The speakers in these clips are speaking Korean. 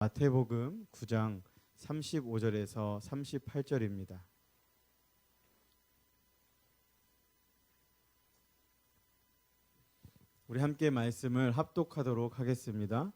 마태복음 9장 35절에서 38절입니다. 우리 함께 말씀을 합독하도록 하겠습니다.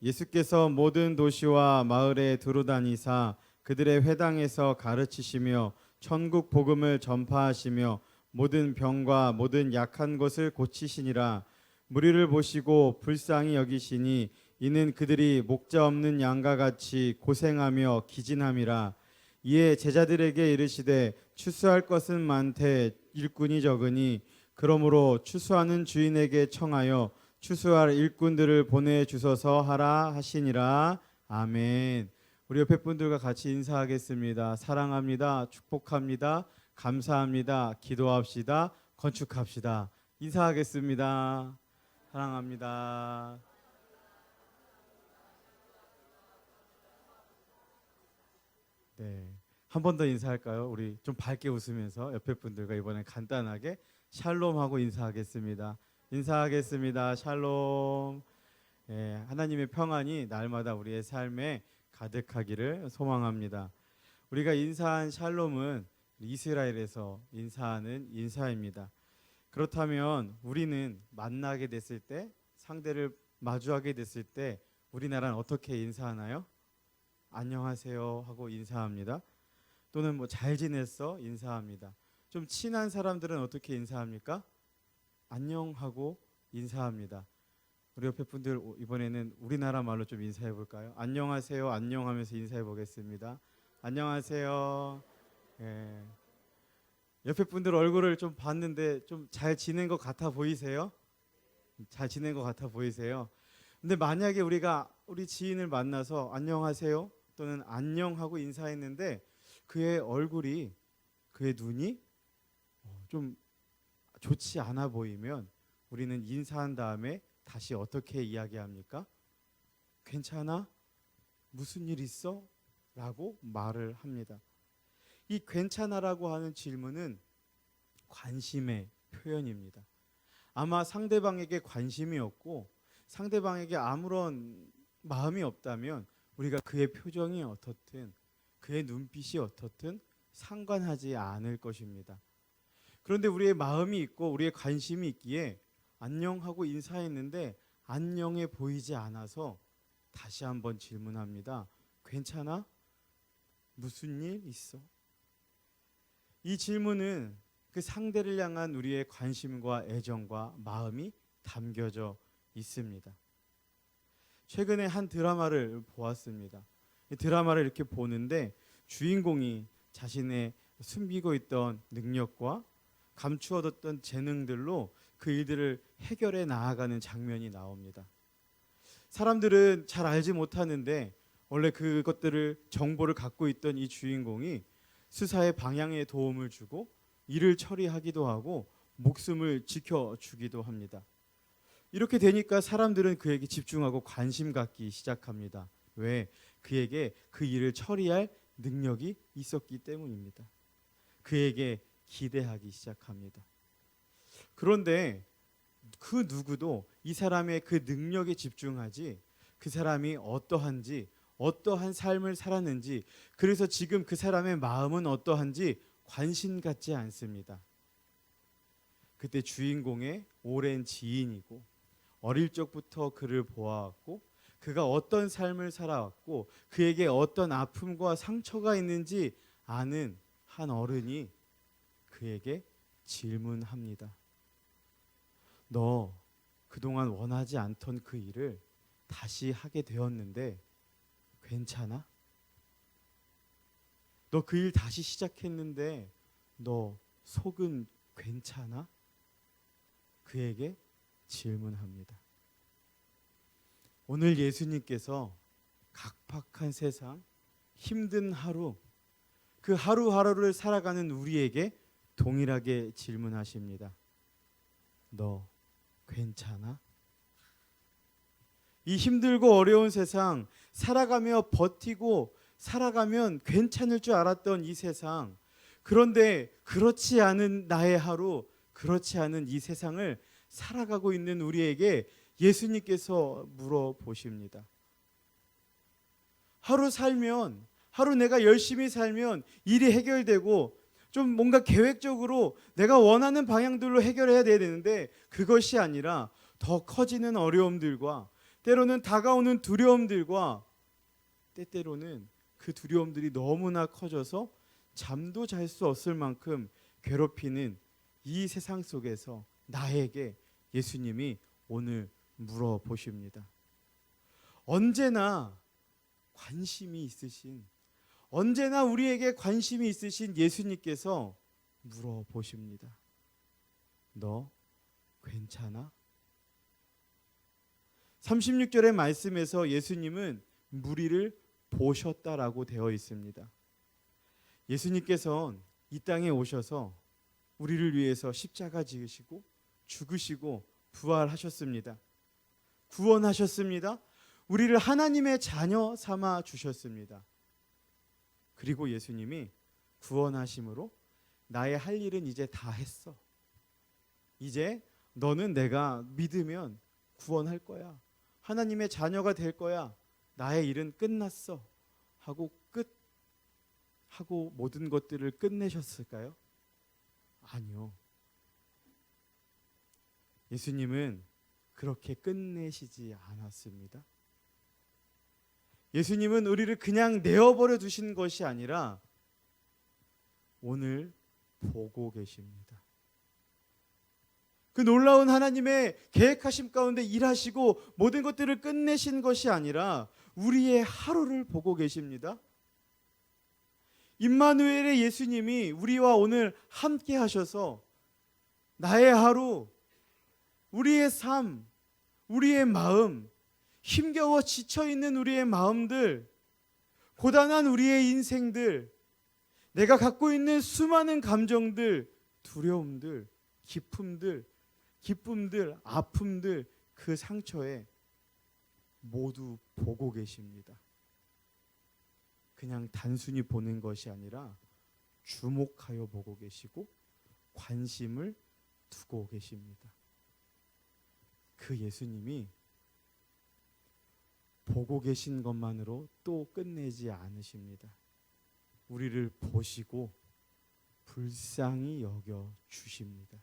예수께서 모든 도시와 마을에 두루다니사 그들의 회당에서 가르치시며 천국 복음을 전파하시며 모든 병과 모든 약한 것을 고치시니라. 무리를 보시고 불쌍히 여기시니 이는 그들이 목자 없는 양과 같이 고생하며 기진함이라. 이에 제자들에게 이르시되 추수할 것은 많되 일꾼이 적으니 그러므로 추수하는 주인에게 청하여 추수할 일꾼들을 보내주소서 하라 하시니라. 아멘. 우리 옆에 분들과 같이 인사하겠습니다. 사랑합니다. 축복합니다. 감사합니다. 기도합시다. 건축합시다. 인사하겠습니다. 사랑합니다. 네, 한 번 더 인사할까요? 우리 좀 밝게 웃으면서 옆에 분들과 이번엔 간단하게 샬롬하고 인사하겠습니다. 인사하겠습니다. 샬롬. 예, 하나님의 평안이 날마다 우리의 삶에 가득하기를 소망합니다. 우리가 인사한 샬롬은 이스라엘에서 인사하는 인사입니다. 그렇다면 우리는 만나게 됐을 때, 상대를 마주하게 됐을 때 우리나라는 어떻게 인사하나요? 안녕하세요 하고 인사합니다. 또는 뭐 잘 지냈어? 인사합니다. 좀 친한 사람들은 어떻게 인사합니까? 안녕하고 인사합니다. 우리 옆에 분들 이번에는 우리나라 말로 좀 인사해 볼까요? 안녕하세요. 안녕하면서 인사해 보겠습니다. 안녕하세요. 예. 옆에 분들 얼굴을 좀 봤는데 좀 잘 지낸 것 같아 보이세요? 잘 지낸 것 같아 보이세요? 근데 만약에 우리가 우리 지인을 만나서 안녕하세요 또는 안녕하고 인사했는데 그의 얼굴이, 그의 눈이 좀 좋지 않아 보이면 우리는 인사한 다음에 다시 어떻게 이야기합니까? 괜찮아? 무슨 일 있어? 라고 말을 합니다. 이 괜찮아라고 하는 질문은 관심의 표현입니다. 아마 상대방에게 관심이 없고 상대방에게 아무런 마음이 없다면 우리가 그의 표정이 어떻든 그의 눈빛이 어떻든 상관하지 않을 것입니다. 그런데 우리의 마음이 있고 우리의 관심이 있기에 안녕하고 인사했는데 안녕해 보이지 않아서 다시 한번 질문합니다. 괜찮아? 무슨 일 있어? 이 질문은 그 상대를 향한 우리의 관심과 애정과 마음이 담겨져 있습니다. 최근에 한 드라마를 보았습니다. 이 드라마를 이렇게 보는데 주인공이 자신의 숨기고 있던 능력과 감추어뒀던 재능들로 그 일들을 해결해 나아가는 장면이 나옵니다. 사람들은 잘 알지 못하는데 원래 그것들을 정보를 갖고 있던 이 주인공이 수사의 방향에 도움을 주고 일을 처리하기도 하고 목숨을 지켜주기도 합니다. 이렇게 되니까 사람들은 그에게 집중하고 관심 갖기 시작합니다. 왜? 그에게 그 일을 처리할 능력이 있었기 때문입니다. 그에게 기대하기 시작합니다. 그런데 그 누구도 이 사람의 그 능력에 집중하지 그 사람이 어떠한지, 어떠한 삶을 살았는지, 그래서 지금 그 사람의 마음은 어떠한지 관심 갖지 않습니다. 그때 주인공의 오랜 지인이고 어릴 적부터 그를 보아왔고 그가 어떤 삶을 살아왔고 그에게 어떤 아픔과 상처가 있는지 아는 한 어른이 그에게 질문합니다. 너 그동안 원하지 않던 그 일을 다시 하게 되었는데 괜찮아? 너 그 일 다시 시작했는데 너 속은 괜찮아? 그에게 질문합니다. 오늘 예수님께서 각박한 세상, 힘든 하루, 그 하루하루를 살아가는 우리에게 동일하게 질문하십니다. 너 괜찮아? 이 힘들고 어려운 세상, 살아가며 버티고 살아가면 괜찮을 줄 알았던 이 세상, 그런데 그렇지 않은 나의 하루, 그렇지 않은 이 세상을 살아가고 있는 우리에게 예수님께서 물어보십니다. 하루 살면, 하루 내가 열심히 살면 일이 해결되고 좀 뭔가 계획적으로 내가 원하는 방향들로 해결해야 되는데, 그것이 아니라 더 커지는 어려움들과 때로는 다가오는 두려움들과 때때로는 그 두려움들이 너무나 커져서 잠도 잘 수 없을 만큼 괴롭히는 이 세상 속에서 나에게 예수님이 오늘 물어보십니다. 언제나 관심이 있으신, 언제나 우리에게 관심이 있으신 예수님께서 물어보십니다. 너 괜찮아? 36절의 말씀에서 예수님은 무리를 보셨다라고 되어 있습니다. 예수님께서는 이 땅에 오셔서 우리를 위해서 십자가 지으시고 죽으시고 부활하셨습니다. 구원하셨습니다. 우리를 하나님의 자녀 삼아 주셨습니다. 그리고 예수님이 구원하심으로 나의 할 일은 이제 다 했어. 이제 너는 내가 믿으면 구원할 거야. 하나님의 자녀가 될 거야. 나의 일은 끝났어. 하고 모든 것들을 끝내셨을까요? 아니요. 예수님은 그렇게 끝내시지 않았습니다. 예수님은 우리를 그냥 내어버려 두신 것이 아니라 오늘 보고 계십니다. 그 놀라운 하나님의 계획하심 가운데 일하시고 모든 것들을 끝내신 것이 아니라 우리의 하루를 보고 계십니다. 임마누엘의 예수님이 우리와 오늘 함께 하셔서 나의 하루, 우리의 삶, 우리의 마음, 힘겨워 지쳐있는 우리의 마음들, 고단한 우리의 인생들, 내가 갖고 있는 수많은 감정들, 두려움들, 기쁨들, 아픔들, 그 상처에 모두 보고 계십니다. 그냥 단순히 보는 것이 아니라 주목하여 보고 계시고 관심을 두고 계십니다. 그 예수님이 보고 계신 것만으로 또 끝내지 않으십니다. 우리를 보시고 불쌍히 여겨 주십니다.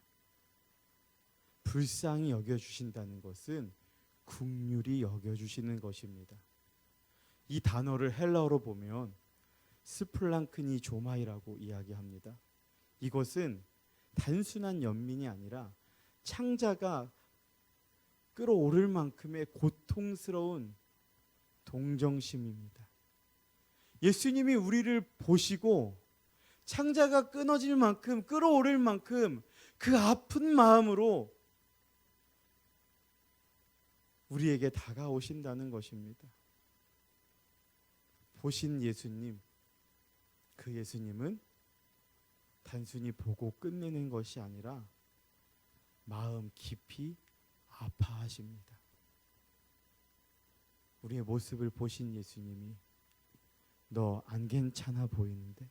불쌍히 여겨 주신다는 것은 긍휼히 여겨 주시는 것입니다. 이 단어를 헬라어로 보면 스플랑크니 조마이라고 이야기합니다. 이것은 단순한 연민이 아니라 창자가 끌어오를 만큼의 고통스러운 동정심입니다. 예수님이 우리를 보시고 창자가 끊어질 만큼, 끌어오를 만큼 그 아픈 마음으로 우리에게 다가오신다는 것입니다. 보신 예수님, 그 예수님은 단순히 보고 끝내는 것이 아니라 마음 깊이 아파하십니다. 우리의 모습을 보신 예수님이 너 안 괜찮아 보이는데?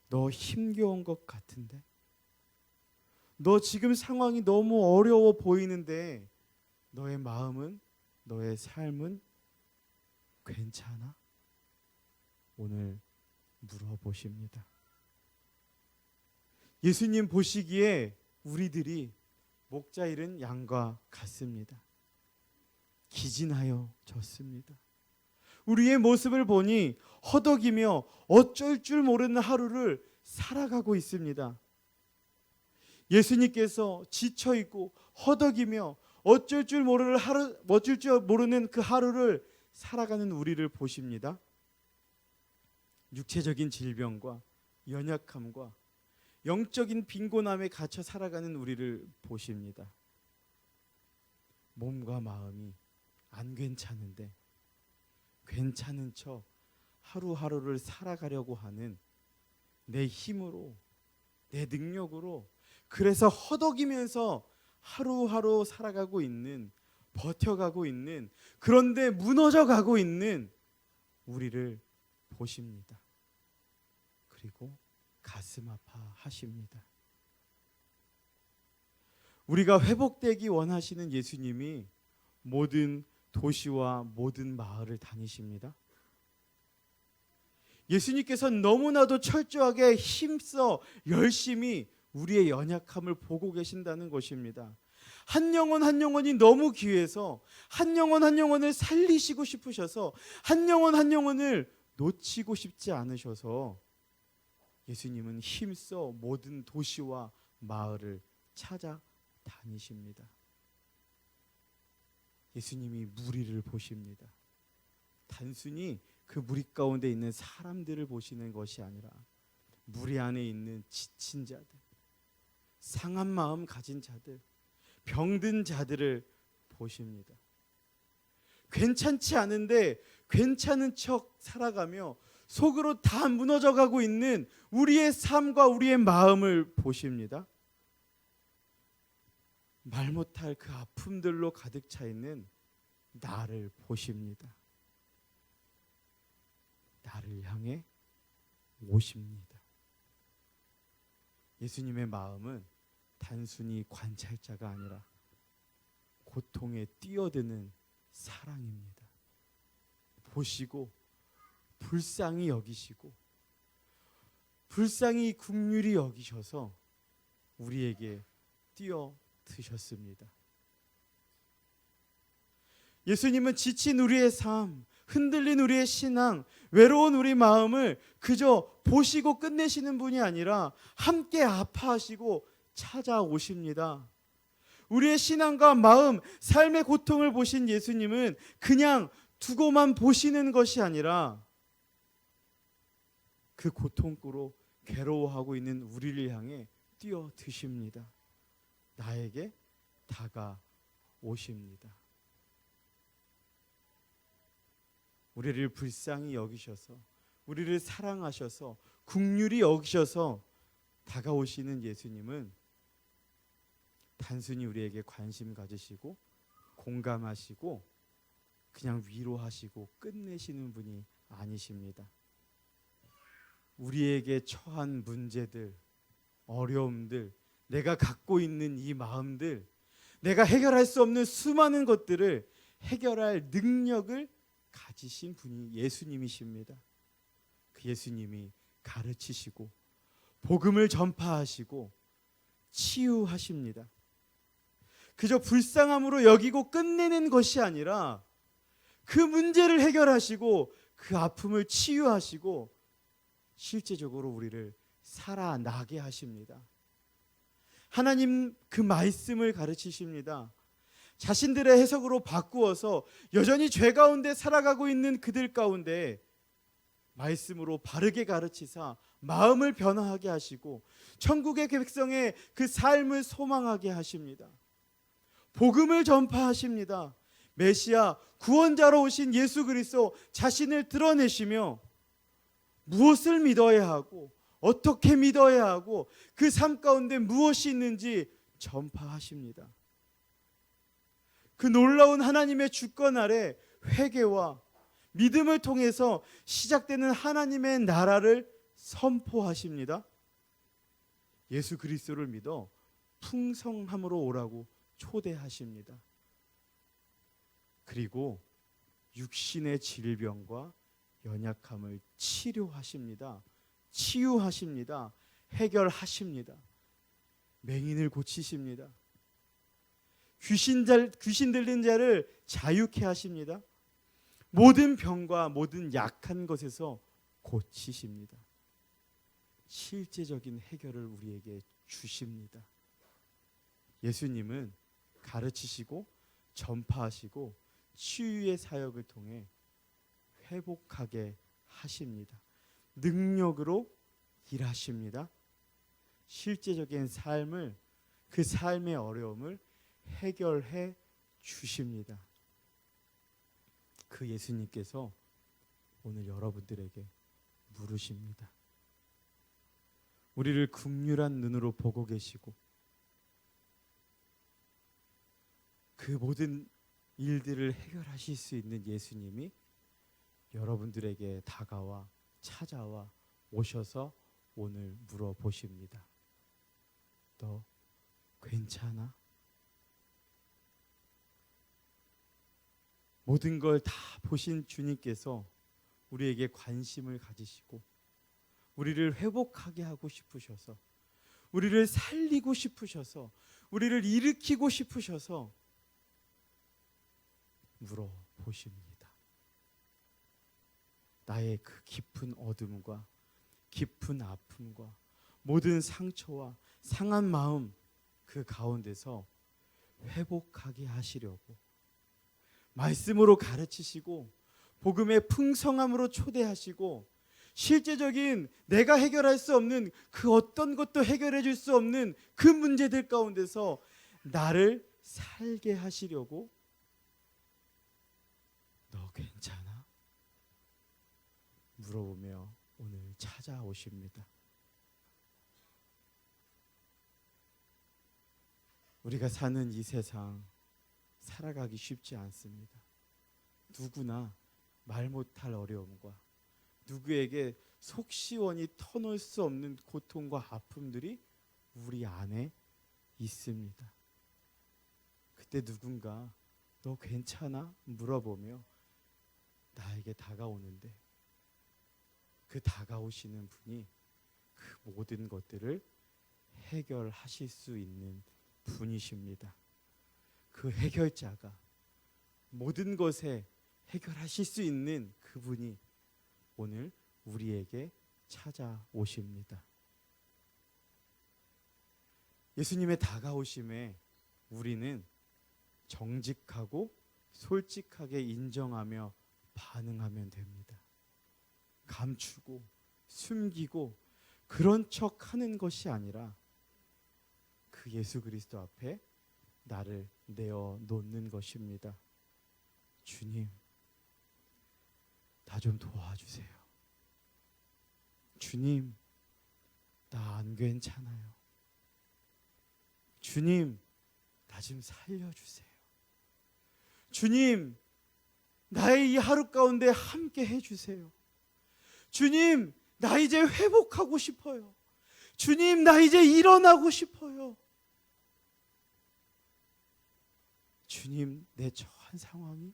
너 힘겨운 것 같은데? 너 지금 상황이 너무 어려워 보이는데 너의 마음은, 너의 삶은 괜찮아? 오늘 물어보십니다. 예수님 보시기에 우리들이 목자 잃은 양과 같습니다. 기진하여 졌습니다. 우리의 모습을 보니 허덕이며 어쩔 줄 모르는 하루를 살아가고 있습니다. 예수님께서 지쳐있고 허덕이며 어쩔 줄 모르는 그 하루를 살아가는 우리를 보십니다. 육체적인 질병과 연약함과 영적인 빈곤함에 갇혀 살아가는 우리를 보십니다. 몸과 마음이 안 괜찮은데 괜찮은 척 하루하루를 살아가려고 하는 내 힘으로, 내 능력으로, 그래서 허덕이면서 하루하루 살아가고 있는, 버텨가고 있는, 그런데 무너져가고 있는 우리를 보십니다. 그리고 가슴 아파하십니다. 우리가 회복되기 원하시는 예수님이 모든 도시와 모든 마을을 다니십니다. 예수님께서 너무나도 철저하게 힘써 열심히 우리의 연약함을 보고 계신다는 것입니다. 한 영혼 한 영혼이 너무 귀해서 한 영혼 한 영혼을 살리시고 싶으셔서 한 영혼 한 영혼을 놓치고 싶지 않으셔서 예수님은 힘써 모든 도시와 마을을 찾아다니십니다. 예수님이 무리를 보십니다. 단순히 그 무리 가운데 있는 사람들을 보시는 것이 아니라 무리 안에 있는 지친 자들, 상한 마음 가진 자들, 병든 자들을 보십니다. 괜찮지 않은데 괜찮은 척 살아가며 속으로 다 무너져가고 있는 우리의 삶과 우리의 마음을 보십니다. 말 못할 그 아픔들로 가득 차 있는 나를 보십니다. 나를 향해 오십니다. 예수님의 마음은 단순히 관찰자가 아니라 고통에 뛰어드는 사랑입니다. 보시고 불쌍히 여기시고 불쌍히 긍휼히 여기셔서 우리에게 뛰어드셨습니다. 예수님은 지친 우리의 삶, 흔들린 우리의 신앙, 외로운 우리 마음을 그저 보시고 끝내시는 분이 아니라 함께 아파하시고 찾아오십니다. 우리의 신앙과 마음, 삶의 고통을 보신 예수님은 그냥 두고만 보시는 것이 아니라 그 고통으로 괴로워하고 있는 우리를 향해 뛰어드십니다. 나에게 다가오십니다. 우리를 불쌍히 여기셔서 우리를 사랑하셔서 긍휼히 여기셔서 다가오시는 예수님은 단순히 우리에게 관심 가지시고 공감하시고 그냥 위로하시고 끝내시는 분이 아니십니다. 우리에게 처한 문제들, 어려움들, 내가 갖고 있는 이 마음들, 내가 해결할 수 없는 수많은 것들을 해결할 능력을 가지신 분이 예수님이십니다. 그 예수님이 가르치시고 복음을 전파하시고 치유하십니다. 그저 불쌍함으로 여기고 끝내는 것이 아니라 그 문제를 해결하시고 그 아픔을 치유하시고 실제적으로 우리를 살아나게 하십니다. 하나님 그 말씀을 가르치십니다. 자신들의 해석으로 바꾸어서 여전히 죄 가운데 살아가고 있는 그들 가운데 말씀으로 바르게 가르치사 마음을 변화하게 하시고 천국의 백성의 그 삶을 소망하게 하십니다. 복음을 전파하십니다. 메시아 구원자로 오신 예수 그리스도 자신을 드러내시며 무엇을 믿어야 하고 어떻게 믿어야 하고 그 삶 가운데 무엇이 있는지 전파하십니다. 그 놀라운 하나님의 주권 아래 회개와 믿음을 통해서 시작되는 하나님의 나라를 선포하십니다. 예수 그리스도를 믿어 풍성함으로 오라고 초대하십니다. 그리고 육신의 질병과 연약함을 치료하십니다. 치유하십니다. 해결하십니다. 맹인을 고치십니다. 귀신 들린 자를 자유케 하십니다. 모든 병과 모든 약한 것에서 고치십니다. 실제적인 해결을 우리에게 주십니다. 예수님은 가르치시고 전파하시고 치유의 사역을 통해 회복하게 하십니다. 능력으로 일하십니다. 실제적인 삶을 그 삶의 어려움을 해결해 주십니다. 그 예수님께서 오늘 여러분들에게 물으십니다. 우리를 긍휼한 눈으로 보고 계시고 그 모든 일들을 해결하실 수 있는 예수님이 여러분들에게 다가와 찾아와 오셔서 오늘 물어보십니다. 너 괜찮아? 모든 걸 다 보신 주님께서 우리에게 관심을 가지시고 우리를 회복하게 하고 싶으셔서, 우리를 살리고 싶으셔서, 우리를 일으키고 싶으셔서 물어보십니다. 나의 그 깊은 어둠과 깊은 아픔과 모든 상처와 상한 마음, 그 가운데서 회복하게 하시려고 말씀으로 가르치시고 복음의 풍성함으로 초대하시고 실제적인 내가 해결할 수 없는 그 어떤 것도 해결해 줄 수 없는 그 문제들 가운데서 나를 살게 하시려고 너 괜찮아? 물어보며 오늘 찾아오십니다. 우리가 사는 이 세상 살아가기 쉽지 않습니다. 누구나 말 못할 어려움과 누구에게 속 시원히 터놓을 수 없는 고통과 아픔들이 우리 안에 있습니다. 그때 누군가 너 괜찮아? 물어보며 나에게 다가오는데 그 다가오시는 분이 그 모든 것들을 해결하실 수 있는 분이십니다. 그 해결자가 모든 것에 해결하실 수 있는 그분이 오늘 우리에게 찾아오십니다. 예수님의 다가오심에 우리는 정직하고 솔직하게 인정하며 반응하면 됩니다. 감추고 숨기고 그런 척 하는 것이 아니라 그 예수 그리스도 앞에 나를 내어 놓는 것입니다. 주님, 나 좀 도와주세요. 주님, 나 안 괜찮아요. 주님, 나 좀 살려주세요. 주님, 나의 이 하루 가운데 함께 해주세요. 주님, 나 이제 회복하고 싶어요. 주님, 나 이제 일어나고 싶어요. 주님, 내 처한 상황이,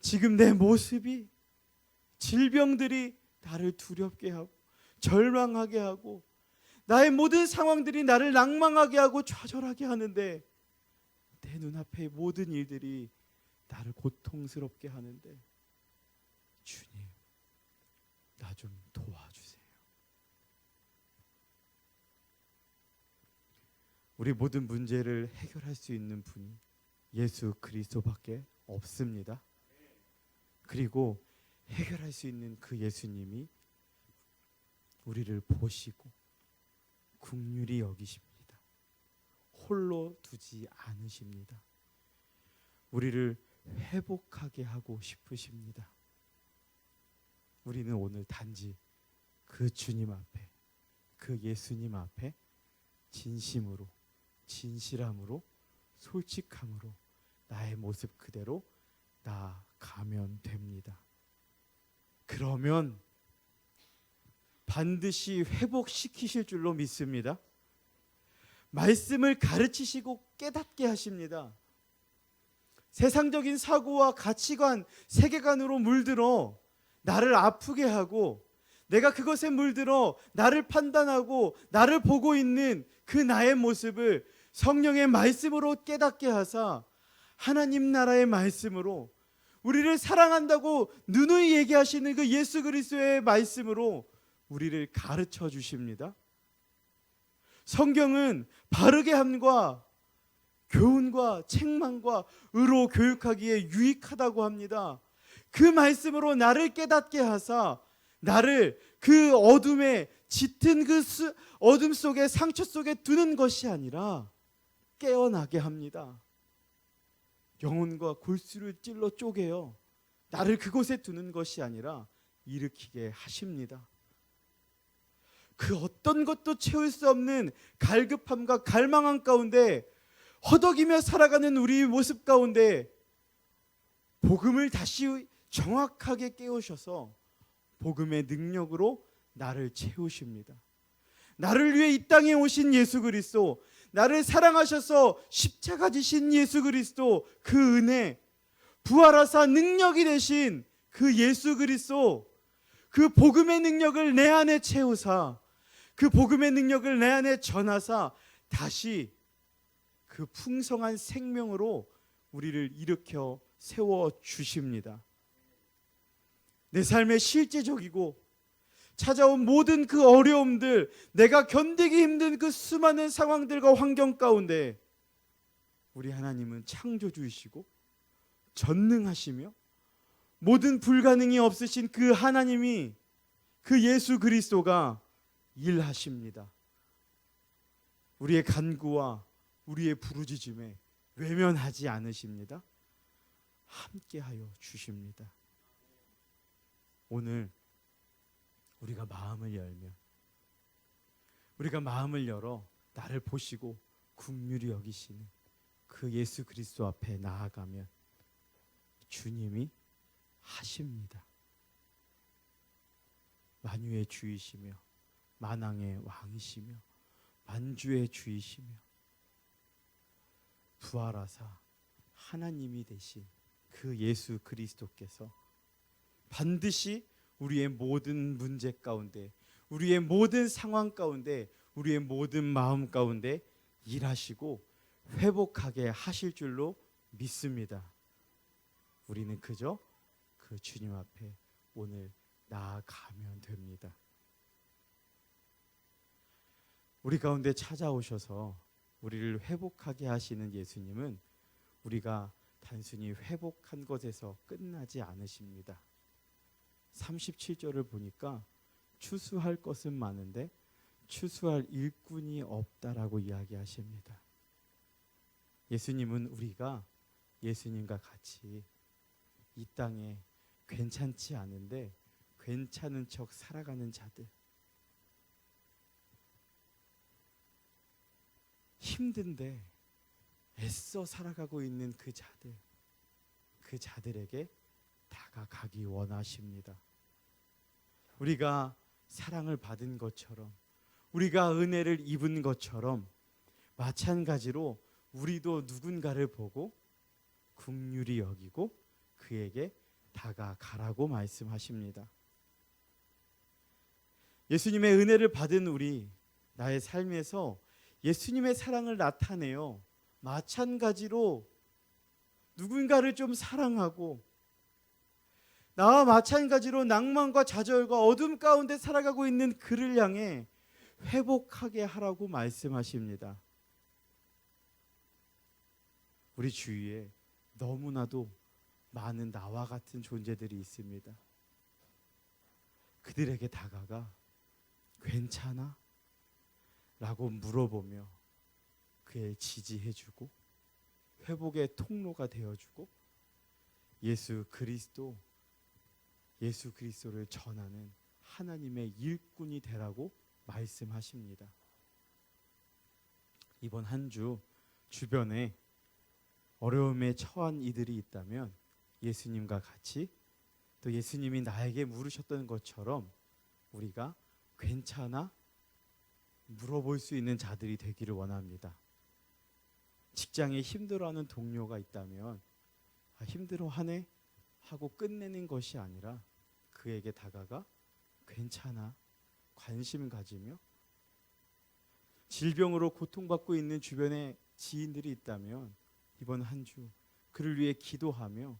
지금 내 모습이, 질병들이 나를 두렵게 하고 절망하게 하고 나의 모든 상황들이 나를 낭망하게 하고 좌절하게 하는데, 내 눈앞의 모든 일들이 나를 고통스럽게 하는데, 주님, 나 좀 도와주세요. 우리 모든 문제를 해결할 수 있는 분이 예수 그리스도밖에 없습니다. 그리고 해결할 수 있는 그 예수님이 우리를 보시고 긍휼히 여기십니다. 홀로 두지 않으십니다. 우리를 회복하게 하고 싶으십니다. 우리는 오늘 단지 그 주님 앞에, 그 예수님 앞에 진심으로, 진실함으로, 솔직함으로 나의 모습 그대로 나아가면 됩니다. 그러면 반드시 회복시키실 줄로 믿습니다. 말씀을 가르치시고 깨닫게 하십니다. 세상적인 사고와 가치관, 세계관으로 물들어 나를 아프게 하고 내가 그것에 물들어 나를 판단하고 나를 보고 있는 그 나의 모습을 성령의 말씀으로 깨닫게 하사 하나님 나라의 말씀으로, 우리를 사랑한다고 누누이 얘기하시는 그 예수 그리스도의 말씀으로 우리를 가르쳐 주십니다. 성경은 바르게 함과 교훈과 책망과 의로 교육하기에 유익하다고 합니다. 그 말씀으로 나를 깨닫게 하사 나를 그 어둠에 짙은 그 어둠 속에, 상처 속에 두는 것이 아니라 깨어나게 합니다. 영혼과 골수를 찔러 쪼개어 나를 그곳에 두는 것이 아니라 일으키게 하십니다. 그 어떤 것도 채울 수 없는 갈급함과 갈망함 가운데 허덕이며 살아가는 우리의 모습 가운데 복음을 다시 정확하게 깨우셔서 복음의 능력으로 나를 채우십니다. 나를 위해 이 땅에 오신 예수 그리스도, 나를 사랑하셔서 십자가 지신 예수 그리스도, 그 은혜, 부활하사 능력이 되신 그 예수 그리스도, 그 복음의 능력을 내 안에 채우사, 그 복음의 능력을 내 안에 전하사 다시 그 풍성한 생명으로 우리를 일으켜 세워 주십니다. 내 삶의 실제적이고 찾아온 모든 그 어려움들, 내가 견디기 힘든 그 수많은 상황들과 환경 가운데 우리 하나님은 창조주이시고 전능하시며 모든 불가능이 없으신 그 하나님이, 그 예수 그리스도가 일하십니다. 우리의 간구와 우리의 부르짖음에 외면하지 않으십니다. 함께하여 주십니다. 오늘 우리가 마음을 열면, 우리가 마음을 열어 나를 보시고 긍휼히 여기시는 그 예수 그리스도 앞에 나아가면 주님이 하십니다. 만유의 주이시며 만왕의 왕이시며 만주의 주이시며 부활하사 하나님이 되신 그 예수 그리스도께서 반드시 우리의 모든 문제 가운데, 우리의 모든 상황 가운데, 우리의 모든 마음 가운데 일하시고 회복하게 하실 줄로 믿습니다. 우리는 그저 그 주님 앞에 오늘 나아가면 됩니다. 우리 가운데 찾아오셔서 우리를 회복하게 하시는 예수님은 우리가 단순히 회복한 것에서 끝나지 않으십니다. 37절을 보니까 추수할 것은 많은데 추수할 일꾼이 없다라고 이야기하십니다. 예수님은 우리가 예수님과 같이 이 땅에 괜찮지 않은데 괜찮은 척 살아가는 자들, 힘든데 애써 살아가고 있는 그 자들, 그 자들에게 다가가기 원하십니다. 우리가 사랑을 받은 것처럼, 우리가 은혜를 입은 것처럼 마찬가지로 우리도 누군가를 보고 긍휼히 여기고 그에게 다가가라고 말씀하십니다. 예수님의 은혜를 받은 우리, 나의 삶에서 예수님의 사랑을 나타내요. 마찬가지로 누군가를 좀 사랑하고, 나와 마찬가지로 낭만과 좌절과 어둠 가운데 살아가고 있는 그를 향해 회복하게 하라고 말씀하십니다. 우리 주위에 너무나도 많은 나와 같은 존재들이 있습니다. 그들에게 다가가 괜찮아? 라고 물어보며 그의 지지해주고 회복의 통로가 되어주고 예수 그리스도를 전하는 하나님의 일꾼이 되라고 말씀하십니다. 이번 한 주 주변에 어려움에 처한 이들이 있다면 예수님과 같이, 또 예수님이 나에게 물으셨던 것처럼 우리가 괜찮아? 물어볼 수 있는 자들이 되기를 원합니다. 직장에 힘들어하는 동료가 있다면 힘들어하네? 하고 끝내는 것이 아니라 그에게 다가가 괜찮아? 관심 가지며, 질병으로 고통받고 있는 주변에 지인들이 있다면 이번 한 주 그를 위해 기도하며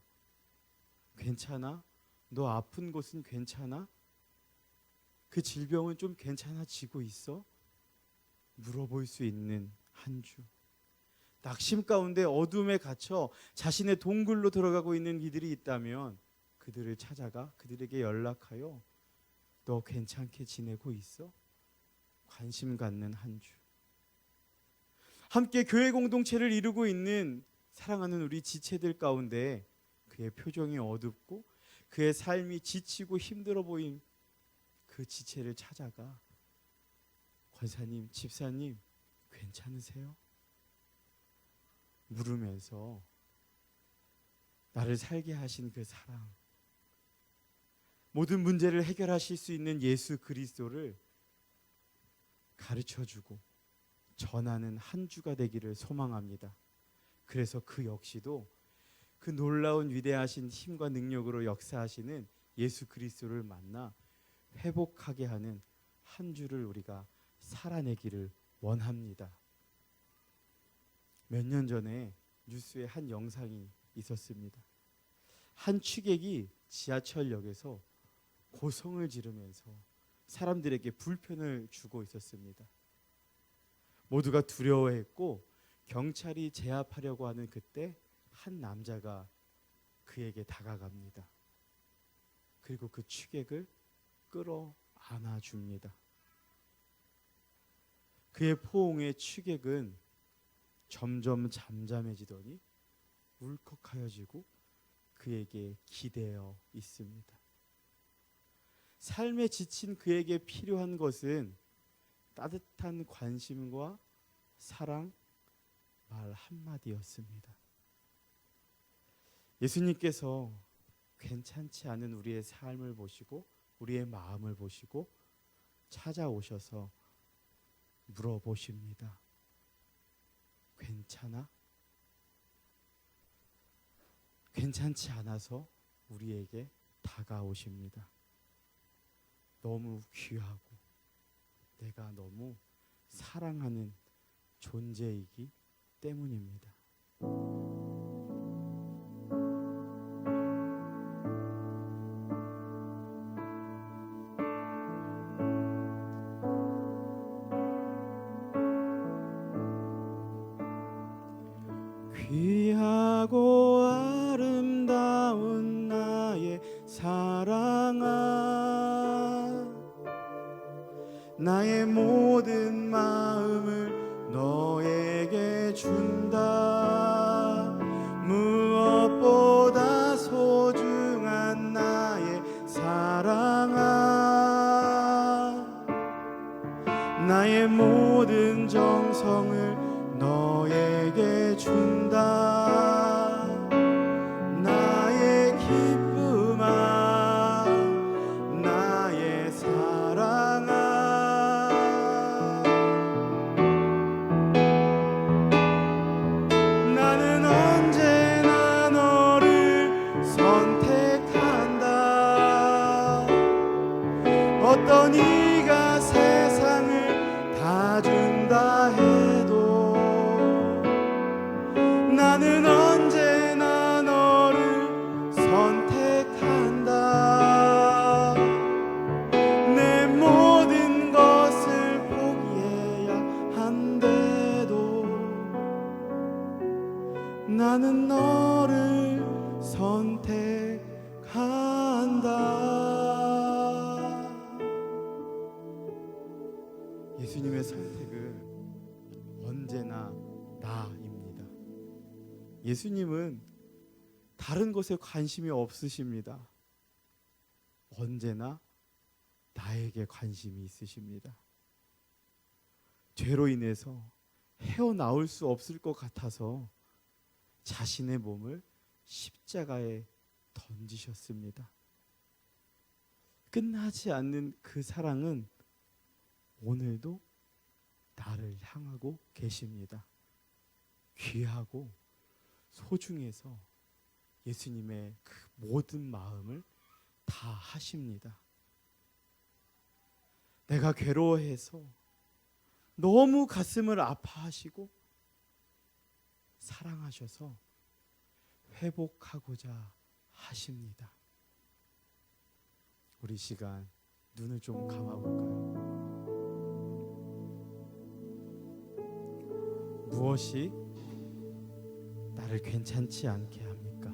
괜찮아? 너 아픈 곳은 괜찮아? 그 질병은 좀 괜찮아지고 있어? 물어볼 수 있는 한 주. 낙심 가운데 어둠에 갇혀 자신의 동굴로 들어가고 있는 이들이 있다면 그들을 찾아가 그들에게 연락하여 너 괜찮게 지내고 있어? 관심 갖는 한 주. 함께 교회 공동체를 이루고 있는 사랑하는 우리 지체들 가운데 그의 표정이 어둡고 그의 삶이 지치고 힘들어 보인 그 지체를 찾아가 권사님, 집사님 괜찮으세요? 물으면서 나를 살게 하신 그 사랑, 모든 문제를 해결하실 수 있는 예수 그리스도를 가르쳐주고 전하는 한 주가 되기를 소망합니다. 그래서 그 역시도 그 놀라운 위대하신 힘과 능력으로 역사하시는 예수 그리스도를 만나 회복하게 하는 한 주를 우리가 살아내기를 원합니다. 몇 년 전에 뉴스에 한 영상이 있었습니다. 한 취객이 지하철역에서 고성을 지르면서 사람들에게 불편을 주고 있었습니다. 모두가 두려워했고 경찰이 제압하려고 하는 그때 한 남자가 그에게 다가갑니다. 그리고 그 취객을 끌어안아 줍니다. 그의 포옹에 취객은 점점 잠잠해지더니 울컥하여지고 그에게 기대어 있습니다. 삶에 지친 그에게 필요한 것은 따뜻한 관심과 사랑, 말 한마디였습니다. 예수님께서 괜찮지 않은 우리의 삶을 보시고 우리의 마음을 보시고 찾아오셔서 물어보십니다. 괜찮아? 괜찮지 않아서 우리에게 다가오십니다. 너무 귀하고 내가 너무 사랑하는 존재이기 때문입니다. 귀하고 아름다운 나의 사랑아, 나의 모든 마음을 너에게 준다. 무엇보다 소중한 나의 사랑아, 나의 모든 정성을 너에게 준다. 나의 기쁨아, 나의 사랑아, 나는 언제나 너를 선택한다. 어떤 이가 세상을 다 준다 해도 나는 언제나 너를 선택한다. 내 모든 것을 포기해야 한데도 나는 너를 선택한다. 예수님의 선택은 언제나 나입니다. 예수님은 다른 것에 관심이 없으십니다. 언제나 나에게 관심이 있으십니다. 죄로 인해서 헤어나올 수 없을 것 같아서 자신의 몸을 십자가에 던지셨습니다. 끝나지 않는 그 사랑은 오늘도 나를 향하고 계십니다. 귀하고 소중해서 예수님의 그 모든 마음을 다 하십니다. 내가 괴로워해서 너무 가슴을 아파하시고 사랑하셔서 회복하고자 하십니다. 우리 시간 눈을 좀 감아볼까요? 무엇이 나를 괜찮지 않게 합니까?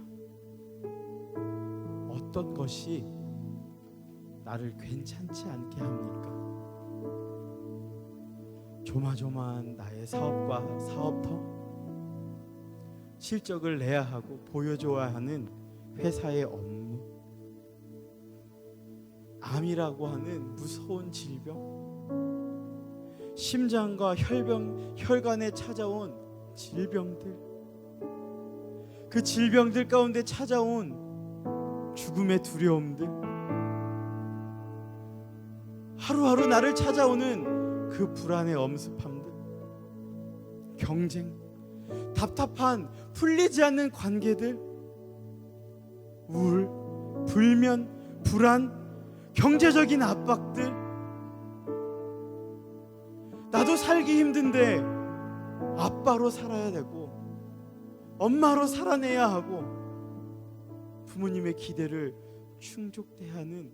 어떤 것이 나를 괜찮지 않게 합니까? 조마조마한 나의 사업과 사업터, 실적을 내야 하고 보여줘야 하는 회사의 업무, 암이라고 하는 무서운 질병, 심장과 혈관에 찾아온 질병들, 그 질병들 가운데 찾아온 죽음의 두려움들, 하루하루 나를 찾아오는 그 불안의 엄습함들, 경쟁, 답답한 풀리지 않는 관계들, 우울, 불면, 불안, 경제적인 압박들, 나도 살기 힘든데 아빠로 살아야 되고 엄마로 살아내야 하고 부모님의 기대를 충족해야 하는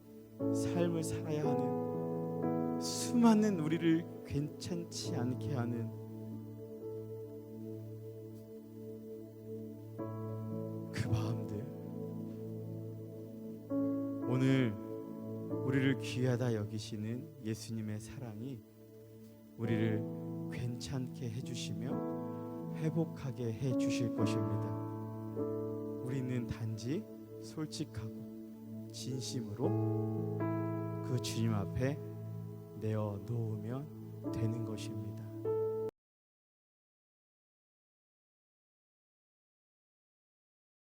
삶을 살아야 하는 수많은 우리를 괜찮지 않게 하는 그 마음들, 오늘 우리를 귀하다 여기시는 예수님의 사랑이 우리를 괜찮게 해주시며 회복하게 해주실 것입니다. 우리는 단지 솔직하고 진심으로 그 주님 앞에 내어 놓으면 되는 것입니다.